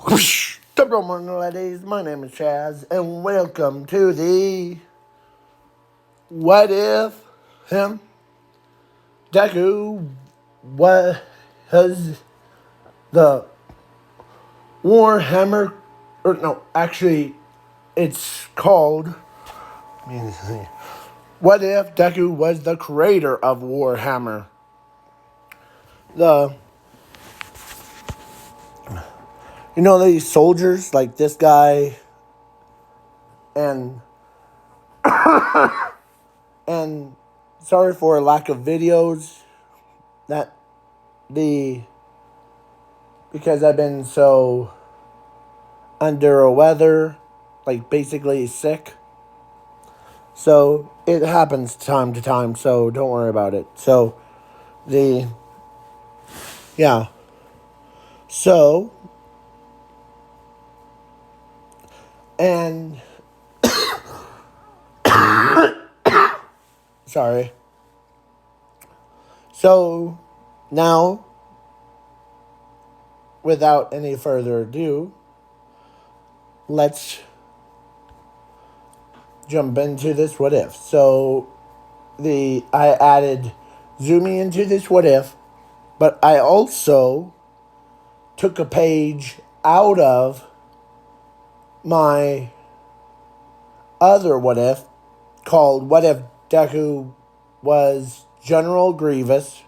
Good morning, ladies. My name is Chaz, and welcome to the What If Him Deku was the Warhammer, or no, actually, it's called. What if Deku was the creator of Warhammer? The these soldiers like this guy and and sorry for lack of videos that because I've been so under a weather, like basically sick. So it happens time to time, so don't worry about it. So yeah. So and sorry. So now, without any further ado, let's jump into this what if. So I added Zoomy into this what if, but I also took a page out of my other what if called What If Deku Was General Grievous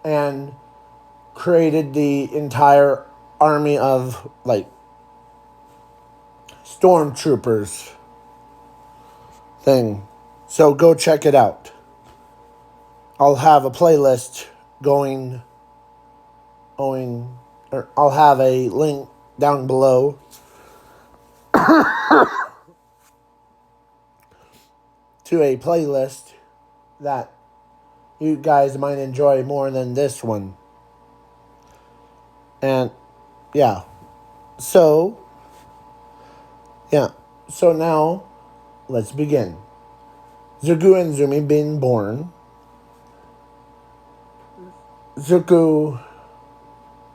and created the entire army of like stormtroopers thing. So go check it out. I'll have a playlist going, or I'll have a link down below to a playlist that you guys might enjoy more than this one. And yeah. So now let's begin. Zuko and Zumi being born. Zuko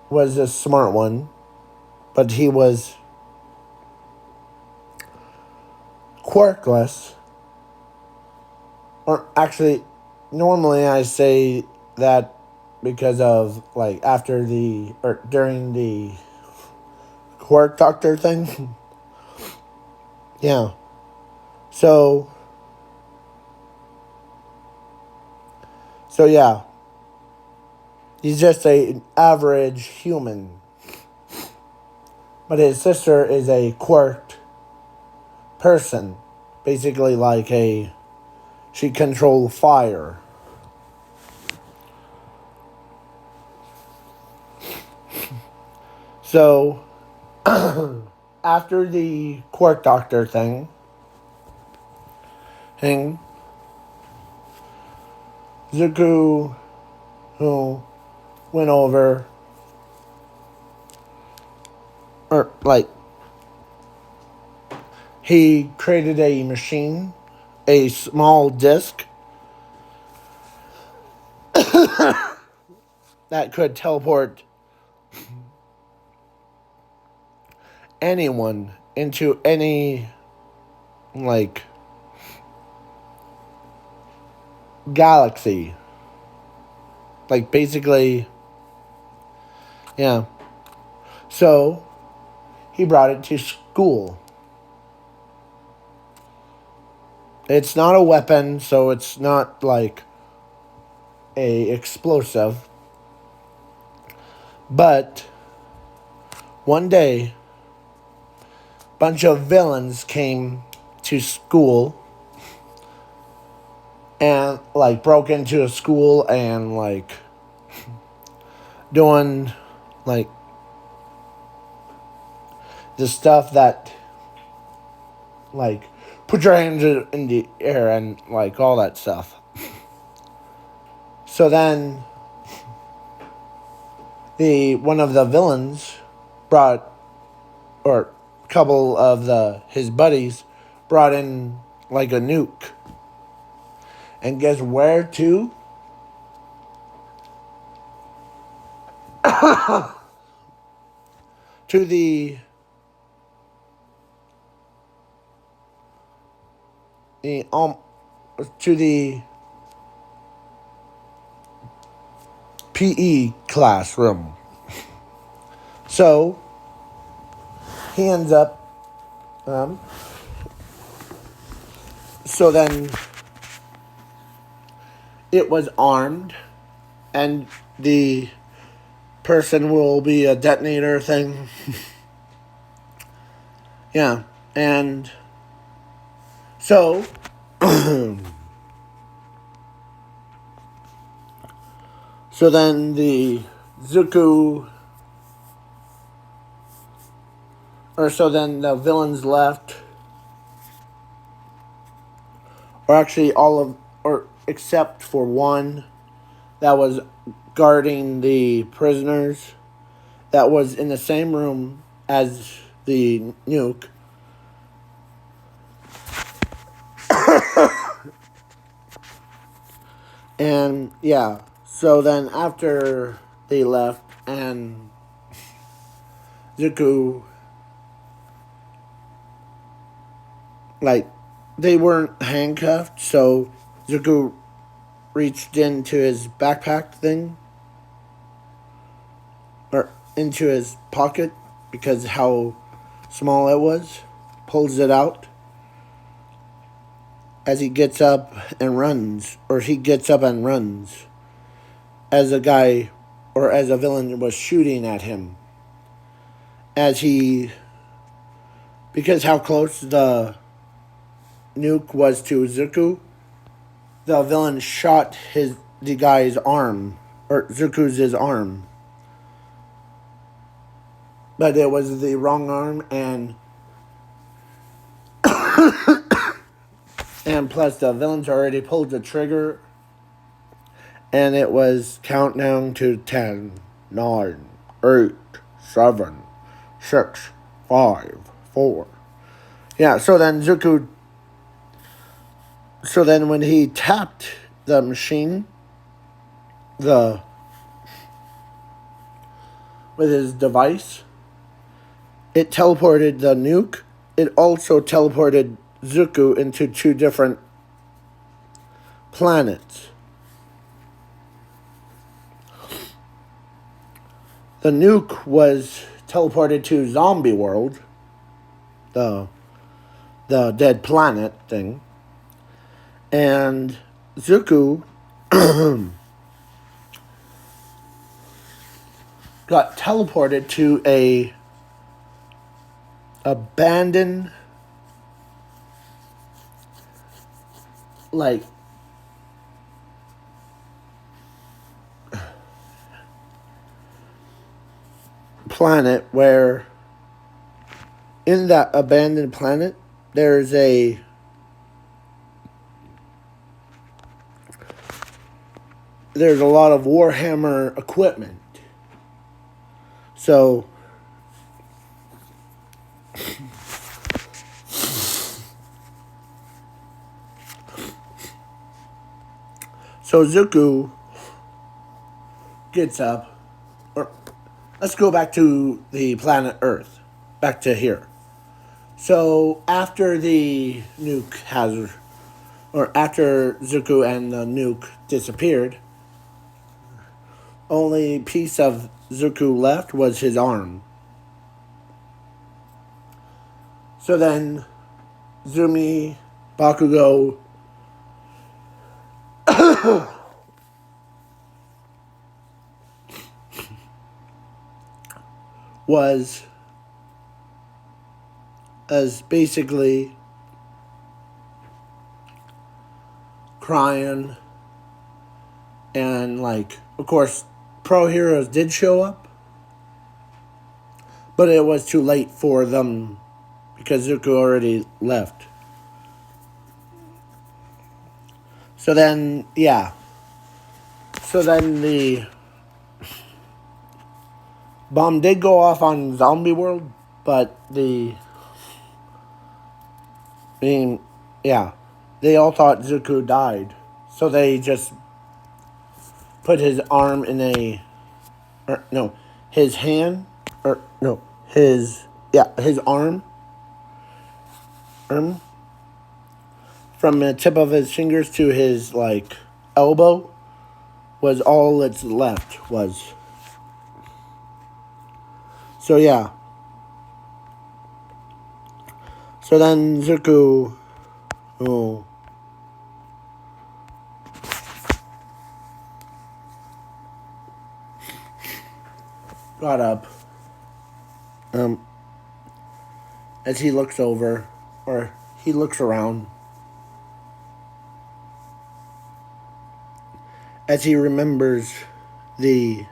was a smart one, but he was quirkless. Or actually, normally I say that because of like during the quirk doctor thing. Yeah. So yeah. He's just an average human. But his sister is a quirked person. Basically she controls fire. So after the quirk doctor thing, Zuko, who went over, or he created a machine, a small disc that could teleport anyone into any galaxy. Basically, yeah. So he brought it to school. It's not a weapon, so it's not like a explosive. But one day, a bunch of villains came to school and broke into a school and doing the stuff that put your hands in the air and all that stuff. So then one of the villains brought, or a couple of his buddies brought in a nuke. And guess where to? to the to the PE classroom. So he ends up. So then it was armed, and the person will be a detonator thing. Yeah, and so so then the Zuko, or so then the villains left, or actually all of, or except for one that was guarding the prisoners, that was in the same room as the nuke. And yeah, so then after they left and Zuko, like, they weren't handcuffed, so Zuko reached into his backpack thing, or into his pocket, because how small it was, pulls it out as he gets up and runs, or he gets up and runs as a guy, or as a villain was shooting at him. As he, because how close the nuke was to Zuko, the villain shot the guy's arm, or Zuko's his arm. But it was the wrong arm, and and plus the villains already pulled the trigger, and it was countdown to 10, 9, 8, 7, 6, 5, 4. Yeah, so then Zuko, so then when he tapped the machine, with his device, it teleported the nuke. It also teleported Zuko into 2 different planets. The nuke was teleported to Zombie World, the dead planet thing, and Zuko got teleported to a abandoned, like, planet where, in that abandoned planet, there's a lot of warhammer equipment. So Zuko gets up, or let's go back to the planet Earth, back to here. So after the nuke has, or after Zuko and the nuke disappeared, only piece of Zuko left was his arm. So then Zumi, Bakugo, was as basically crying, and, like, of course, Pro Heroes did show up, but it was too late for them because Zuko already left. So then, yeah. So then the bomb did go off on Zombie World, but they all thought Zuko died. So they just put his arm in his hand, or no, his arm, from the tip of his fingers to his like elbow was all that's left was. So yeah. So then Zuko, oh, got up. As he looks over, or he looks around, as he remembers he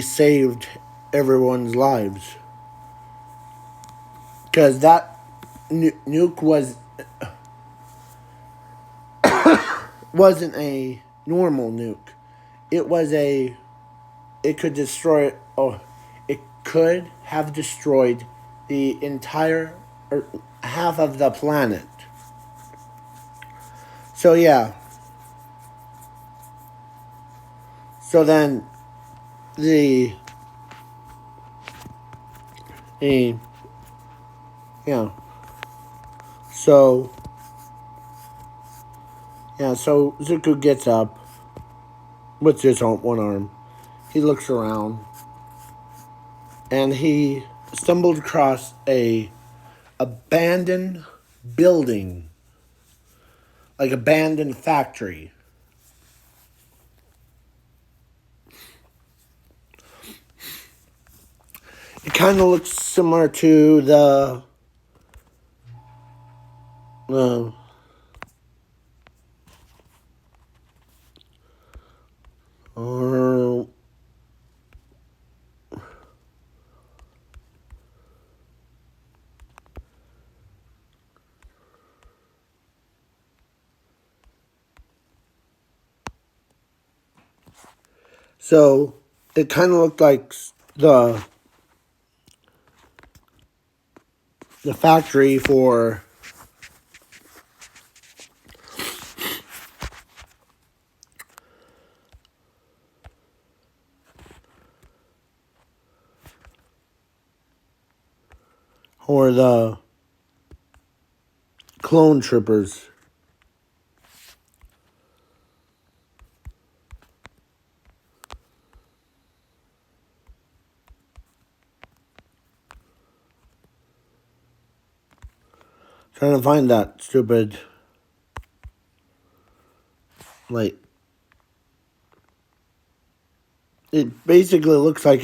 saved everyone's lives. Because that nuke wasn't a normal nuke. It could destroy, it could have destroyed the entire, or half of the planet. So yeah. So then yeah. So Zuko gets up with his one arm. He looks around and he stumbled across a abandoned building, like abandoned factory. It kind of looks similar to the so it kind of looked like the factory for the clone troopers. Trying to find that stupid light. It basically looks like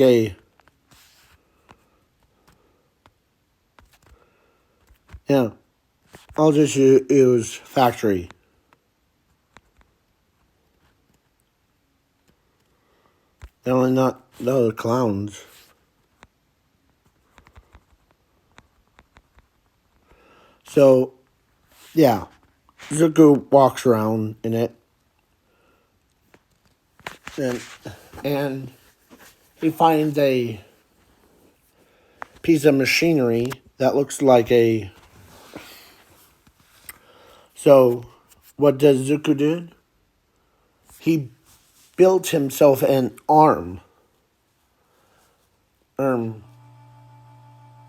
I'll just use factory. They're only not the clowns. So, yeah. Zuko walks around in it. And he finds a piece of machinery that looks like a... So, what does Zuko do? He built himself an arm.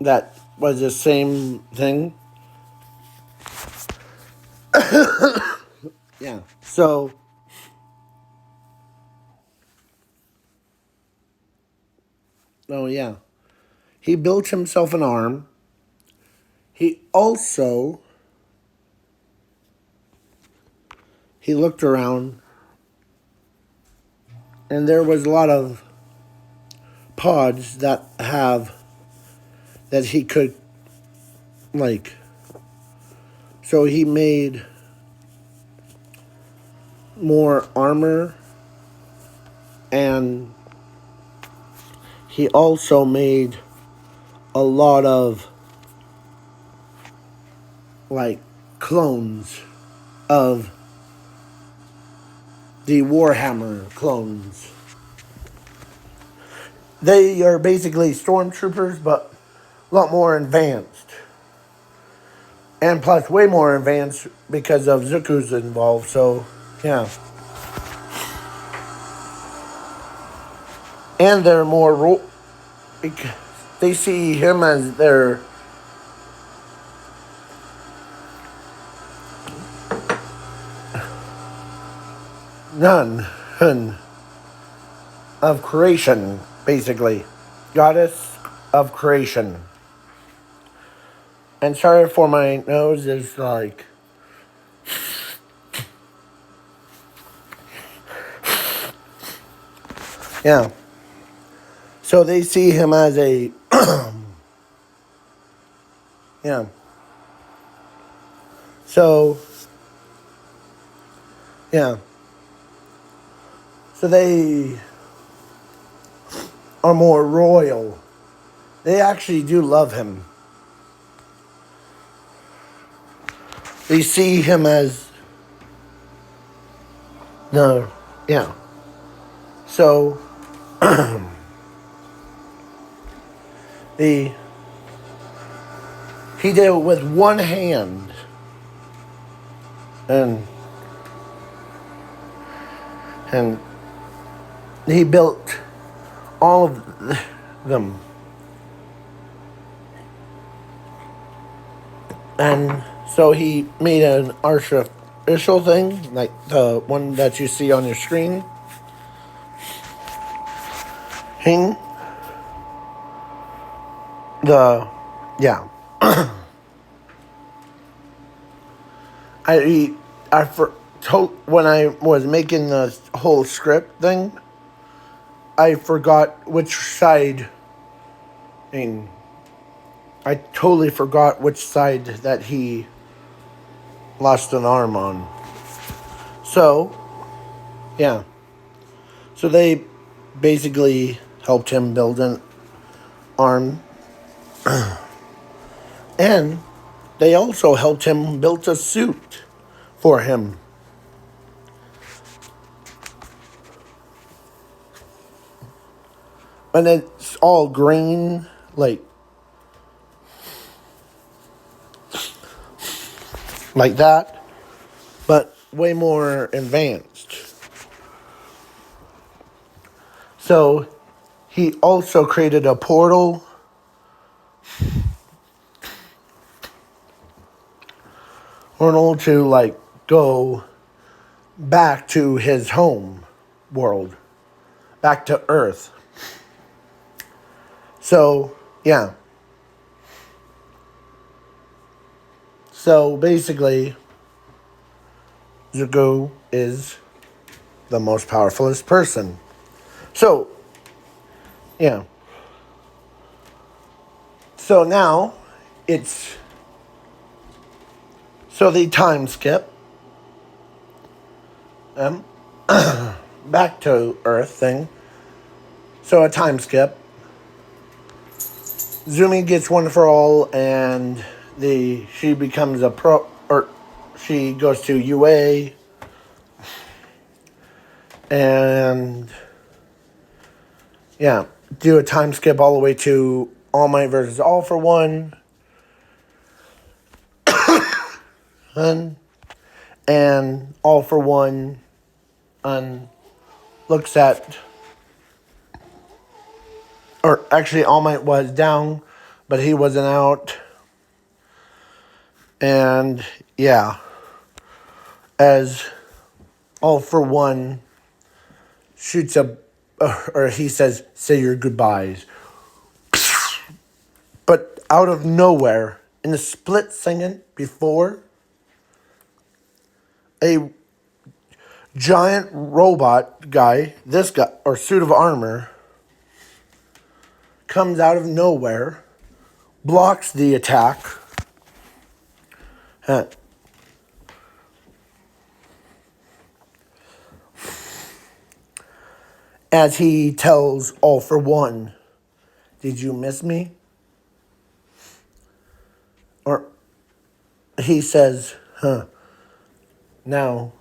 That was the same thing. Yeah. So, he built himself an arm. He looked around, and there was a lot of pods that he could, like, so he made more armor, and he also made a lot of, like, clones of the warhammer clones. They are basically stormtroopers, but a lot more advanced. And plus, way more advanced because of Zuko's involved, so, yeah. and they're more they see him as their nun of creation, basically, goddess of creation. And sorry for my nose is like, yeah. So they see him as a, yeah. So, yeah. So they are more royal. They actually do love him. They see him as the, yeah. So, the, he did it with one hand. And he built all of them. And so he made an artificial thing, like the one that you see on your screen. Hing. Yeah. When I was making the whole script thing, I forgot which side. I totally forgot which side that he lost an arm on. So, yeah. So they basically helped him build an arm. And they also helped him build a suit for him. And it's all green, like that, but way more advanced. So he also created a portal to like go back to his home world, back to Earth. So, yeah. So basically, Zuko is the most powerfulest person. So, yeah. So now, so the time skip. Back to Earth thing. So a time skip. Zumi gets one for all, and she becomes a pro, or she goes to UA, and yeah, do a time skip all the way to All Might versus All for One, and All for One, looks at, or actually All Might was down, but he wasn't out. And yeah, as All for One shoots or he says, say your goodbyes. But out of nowhere, in a split second before, a giant robot guy, this guy, or suit of armor, comes out of nowhere, blocks the attack, as he tells All for One, did you miss me? Or he says, no.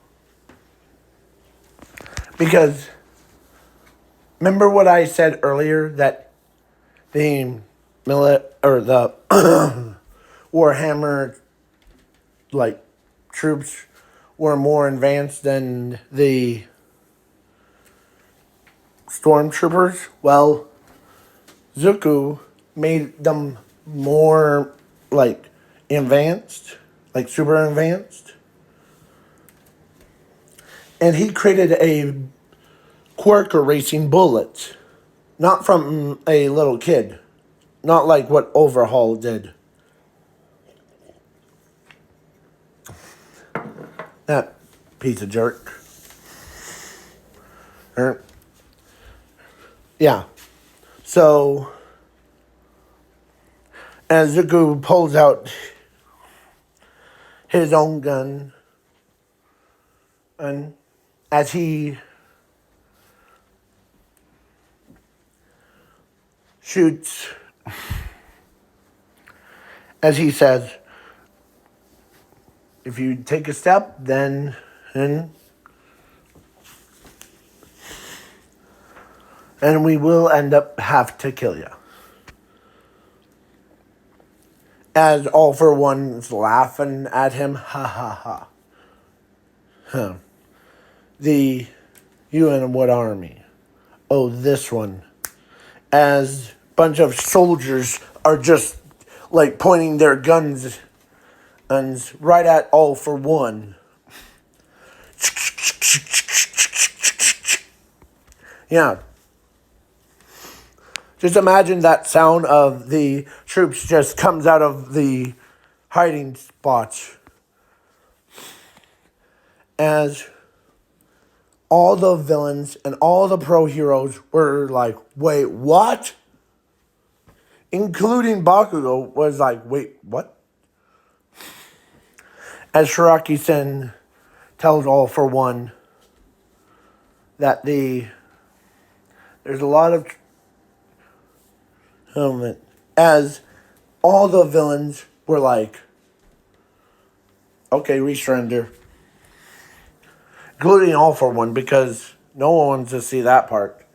Because remember what I said earlier, that the warhammer like troops were more advanced than the stormtroopers. Well, Zuko made them more like advanced, like super advanced. And he created a quirk erasing bullet. Not from a little kid. Not like what Overhaul did. That piece of jerk. Yeah. So, as Zuko pulls out his own gun, and as he shoots, as he says, if you take a step, then and we will end up have to kill you. As All for One's laughing at him, ha ha ha. Huh. You and what army? Oh, this one. As a bunch of soldiers are just like pointing their guns and right at All for One. Yeah. Just imagine that sound of the troops just comes out of the hiding spots. As all the villains and all the pro heroes were like, wait, what? Including Bakugo was like, wait, what? As Shiraki-sen tells All for One that there's a lot of as all the villains were like, okay, we surrender. Including All for One, because no one wants to see that part.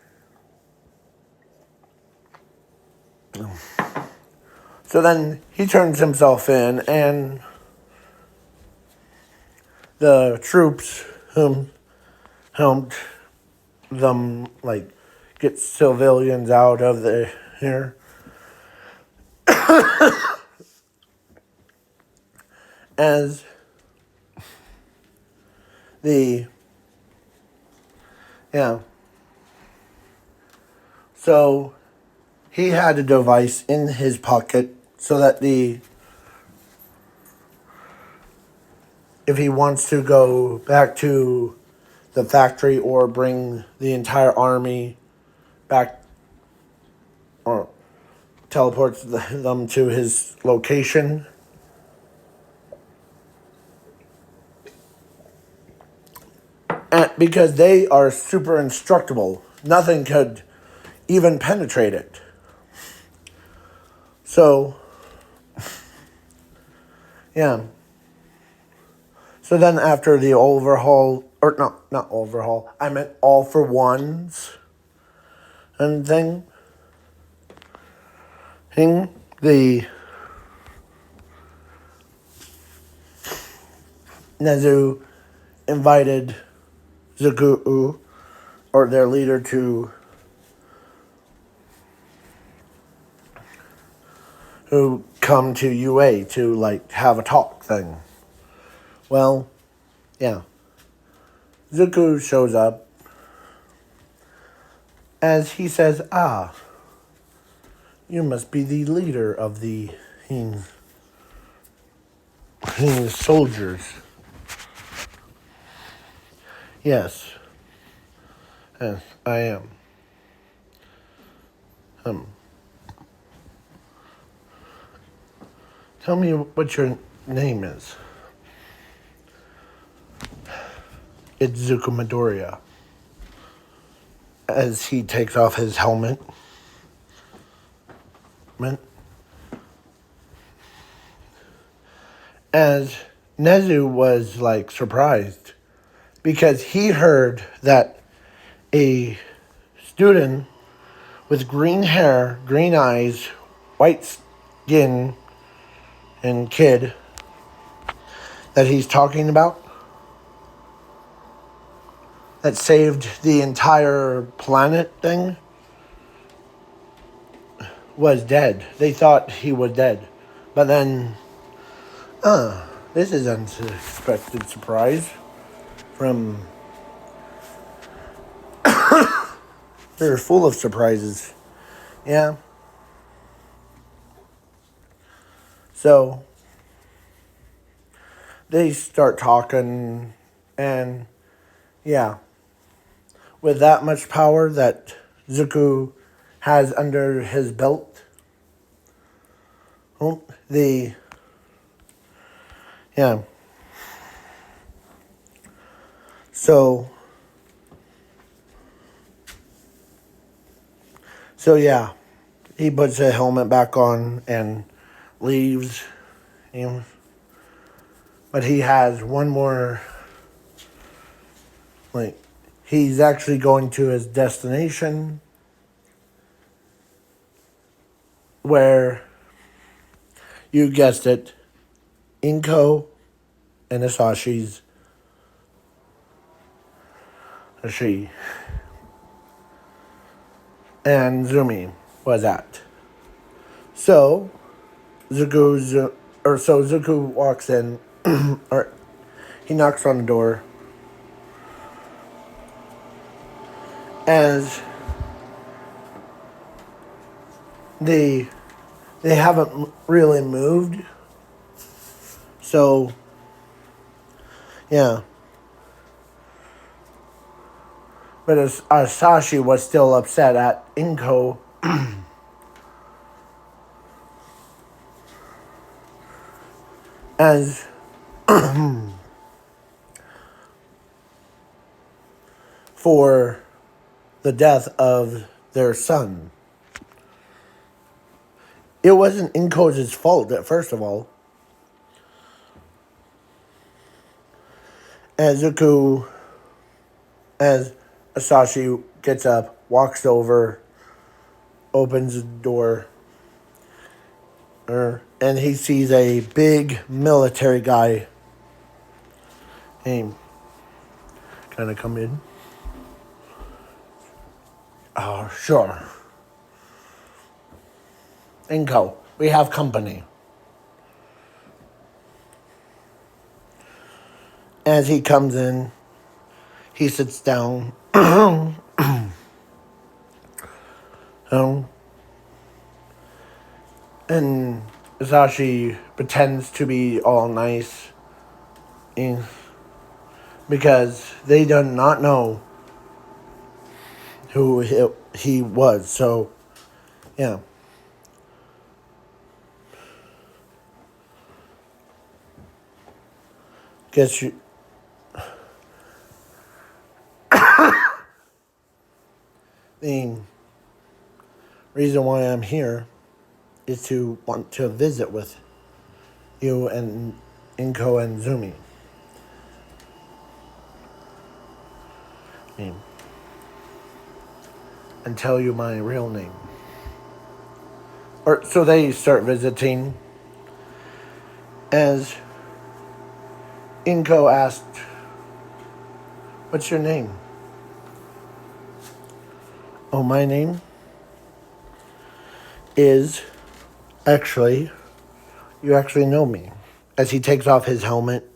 So then he turns himself in, and the troops helped them like get civilians out of the here. As so he had a device in his pocket so that if he wants to go back to the factory or bring the entire army back or teleports them to his location. And because they are super indestructible. Nothing could even penetrate it. So, yeah. So then after the overhaul, or no, not overhaul, I meant All for Ones and thing. The Nezu invited Zuko, or their leader, to who come to UA to like have a talk thing. Well, yeah. Zuko shows up as he says, you must be the leader of the soldiers. Yes, I am. Tell me what your name is. It's Zuko Midoriya. As he takes off his helmet. As Nezu was like surprised because he heard that a student with green hair, green eyes, white skin, and kid that he's talking about that saved the entire planet thing was dead. They thought he was dead. But then, this is an unexpected surprise from... They're full of surprises. Yeah. So, they start talking, and yeah. With that much power that Zuko has under his belt, yeah. So yeah, he puts the helmet back on and leaves. You know, but he has one more. Like, he's actually going to his destination, where, you guessed it, Inko and Asashi's she and Zumi was at. So Zuko walks in, or he knocks on the door, as they haven't really moved. So yeah. But Asashi was still upset at Inko as for the death of their son. It wasn't Inko's fault, first of all. As Asashi gets up, walks over, opens the door, and he sees a big military guy. Hey, can I come in? Oh, sure. Inko, we have company. As he comes in, he sits down. And Asashi pretends to be all nice, because they do not know who he was. So, yeah. Guess you... The reason why I'm here is to want to visit with you and Inko and Zumi. And tell you my real name. So they start visiting, as Inko asked, "What's your name?" Oh, my name is... Actually, you actually know me. As he takes off his helmet,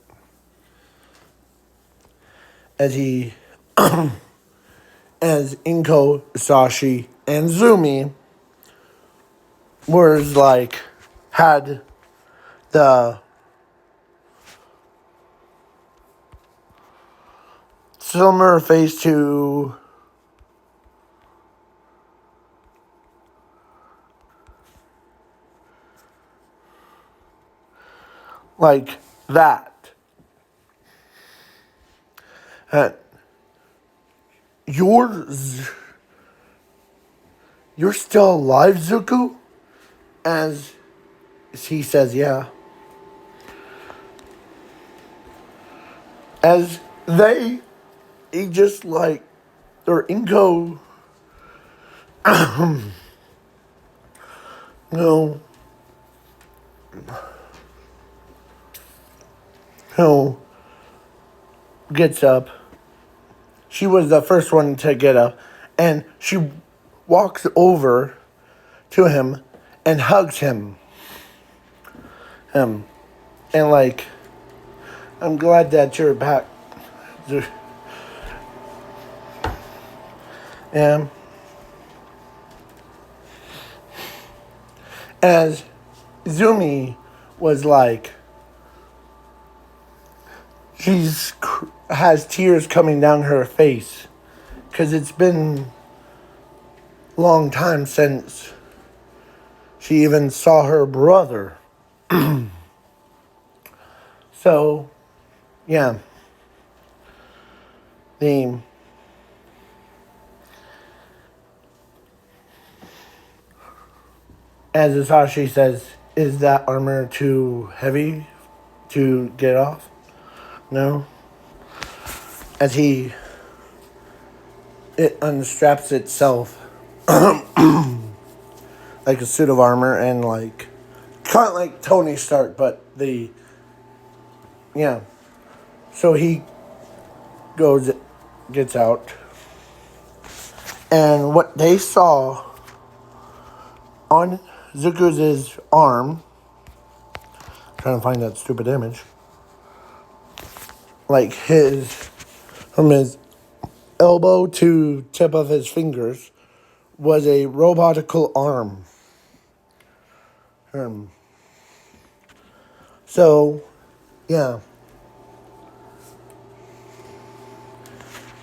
as Inko, Sashi, and Zumi had the similar face to like that. You're still alive, Zuko? As he says, yeah. As he just or Inko, no, gets up, she was the first one to get up, and she walks over to him and hugs him. And like, I'm glad that you're back. And as Zumi was like, she's has tears coming down her face because it's been a long time since she even saw her brother. So, yeah. The as Asashi says, is that armor too heavy to get off? No. As it unstraps itself like a suit of armor and like, kind of like Tony Stark, but yeah. So he gets out, and what they saw on Zuko's arm, trying to find that stupid image, like from his elbow to tip of his fingers, was a robotical arm. So, yeah.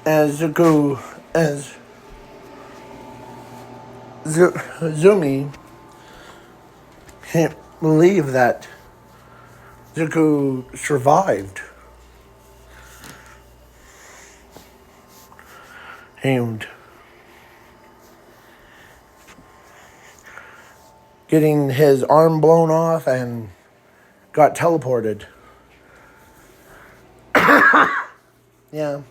As Zumi can't believe that Zuko survived. And getting his arm blown off and got teleported. Yeah.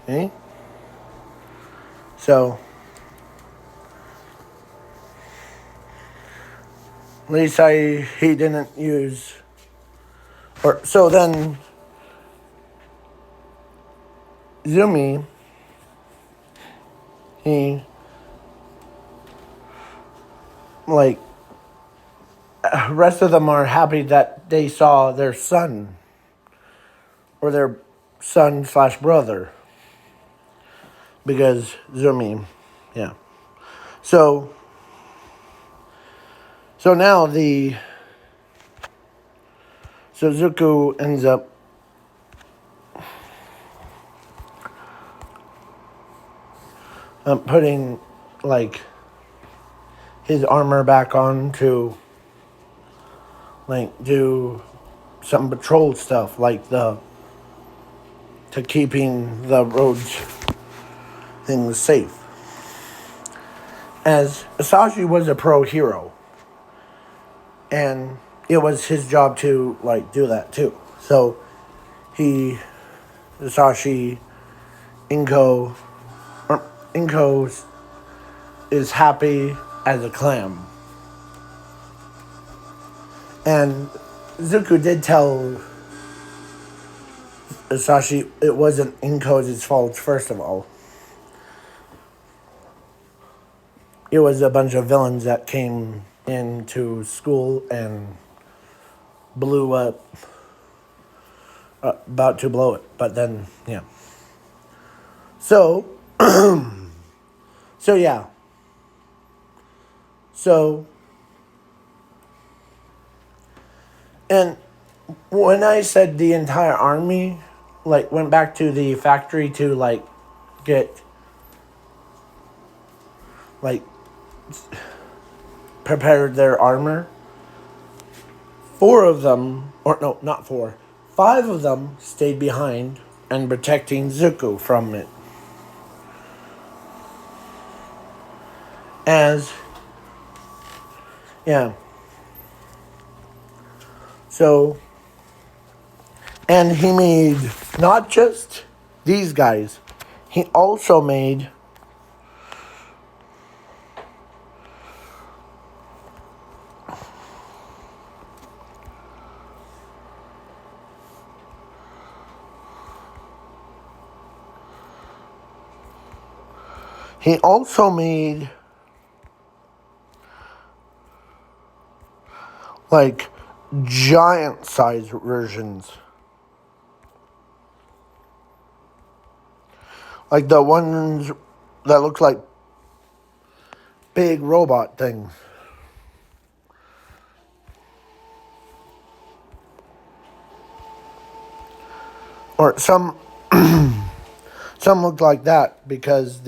Okay. So, at least he didn't use, or so then Zumi, he, like, rest of them are happy that they saw their son, or their son/brother, because Zumi, yeah. So now Zuko ends up putting, like, his armor back on to, like, do some patrol stuff, like to keeping the roads things safe. As Asashi was a pro hero, and it was his job to, like, do that too. So Asashi, Inko is happy as a clam. And Zuko did tell Asashi it wasn't Inko's fault, first of all. It was a bunch of villains that came into school and blew up, about to blow it. But then, yeah. So, yeah. So, and when I said the entire army, like, went back to the factory to, like, get, like, prepared their armor, 4 of them, or no, not 4, 5 of them stayed behind and protecting Zuko from it. Yeah. So, and he made not just these guys, he also made He also made like giant size versions. Like the ones that look like big robot things. Or some looked like that because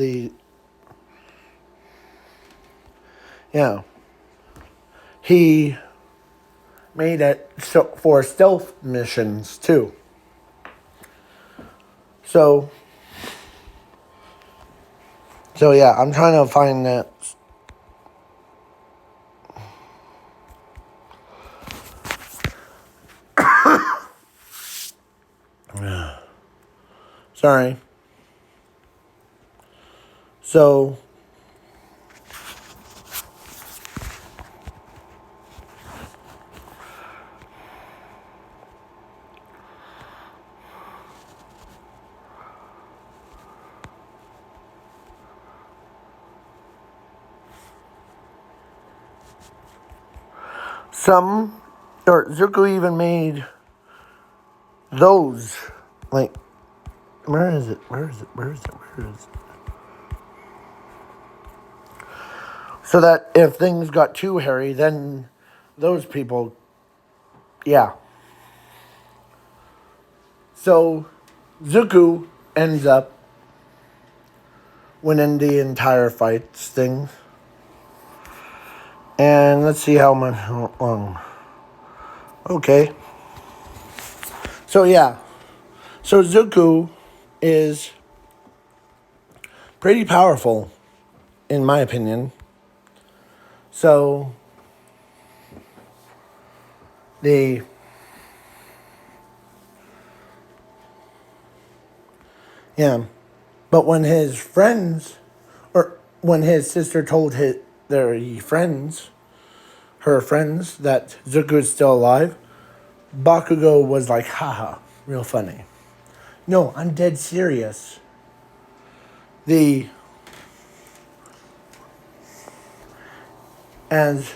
he made it for stealth missions too. So yeah, I'm trying to find that. Sorry. So Zuko even made those, like, where is it? So that if things got too hairy, then those people, yeah. So Zuko ends up winning the entire fight thing. And let's see how long. Okay. So yeah. So Zuko is pretty powerful, in my opinion. So but when his friends, or when his sister told her friends that Zuko is still alive, Bakugo was like, haha, real funny. No, I'm dead serious. As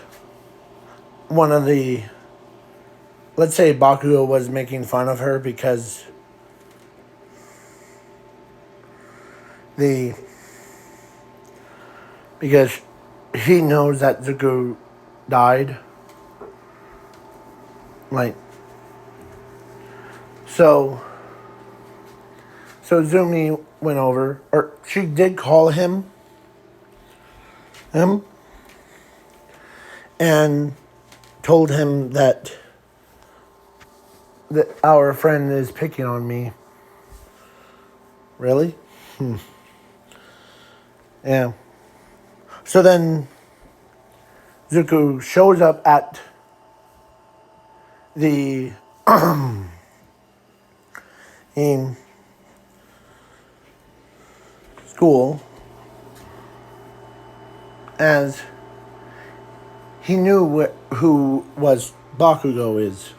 one of the, let's say Bakugo was making fun of her because he knows that Zuko died. Like, so Zumi went over, or she did call him, and told him that our friend is picking on me. Really? Yeah. So then Zuko shows up at the in school, as he knew who was Bakugo is.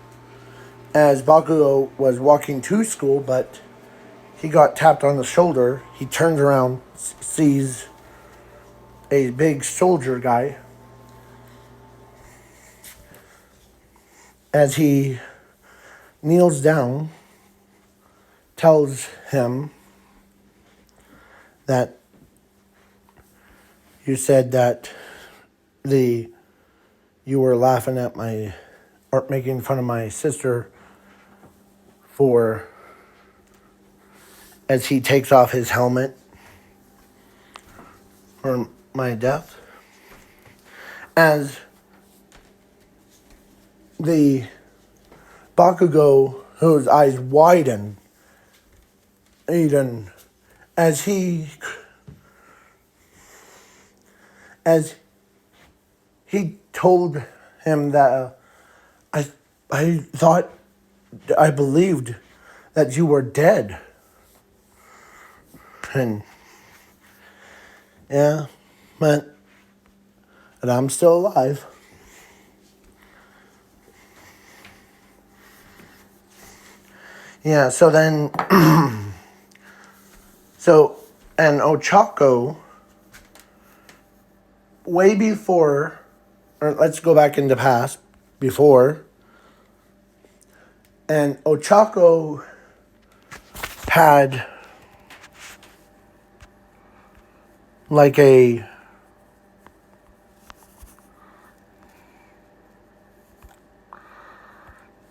As Bakugo was walking to school, but he got tapped on the shoulder. He turns around, sees a big soldier guy. As he kneels down, tells him that you said that you were laughing at or making fun of my sister as he takes off his helmet for my death. As the Bakugo, whose eyes widen, as he told him that I believed that you were dead. And yeah, but I'm still alive. Yeah, so then and Ochako way before, or let's go back in the past, before, and Ochako had like a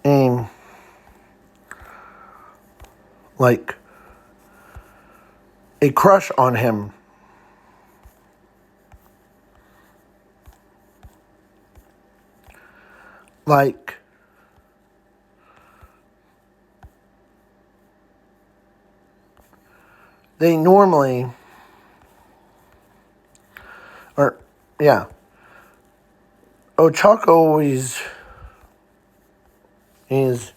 aim, like a crush on him. Like, they normally, or, yeah, Ochako always has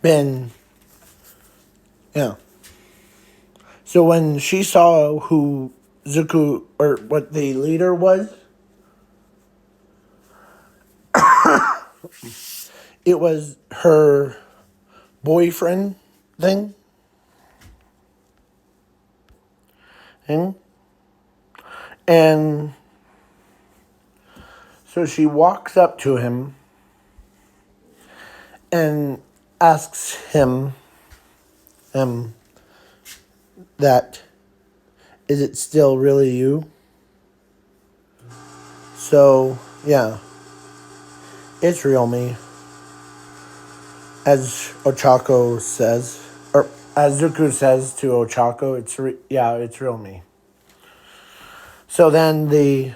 been, yeah. So when she saw who Zuko, or what the leader was, it was her boyfriend thing. And so she walks up to him and asks him that, is it still really you? So, yeah, it's real me, as Ochako says, or as Zuko says to Ochako, it's real me. So then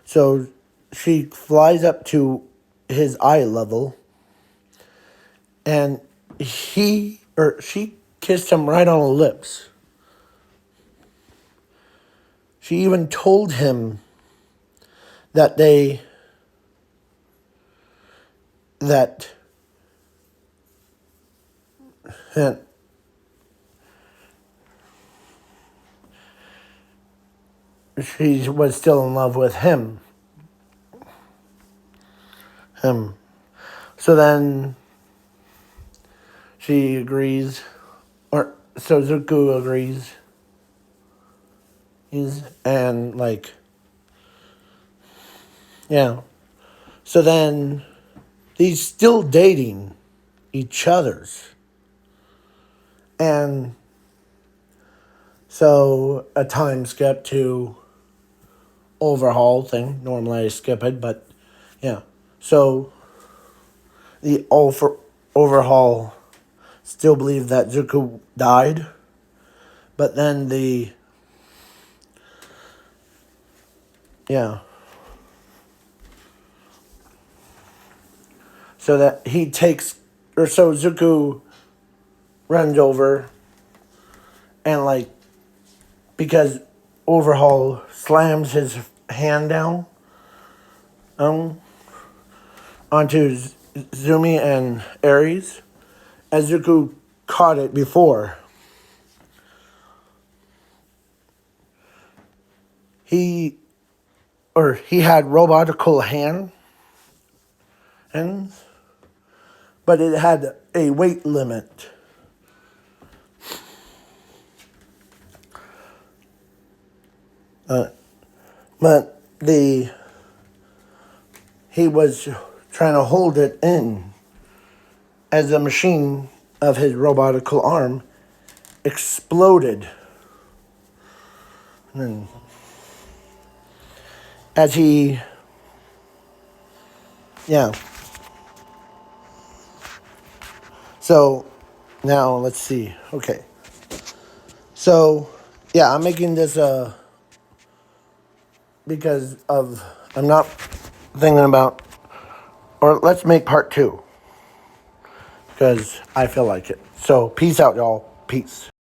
so she flies up to his eye level, and she kissed him right on the lips. She even told him that she was still in love with him. So then she agrees, or so Zuko agrees, and like, yeah. So then he's still dating each other's. And so a time skip to overhaul thing. Normally I skip it, but yeah. So the overhaul still believe that Zuko died, but then so that he takes, or so Zuko runs over, and like, because Overhaul slams his hand down onto Zumi and Ares, as Zuko caught it before. He had robotical hands, but it had a weight limit. But he was trying to hold it in as the machine of his robotical arm exploded. And as he, yeah. So now let's see. Okay. So yeah, I'm making this because of, I'm not thinking about, or let's make part 2 because I feel like it. So peace out, y'all. Peace.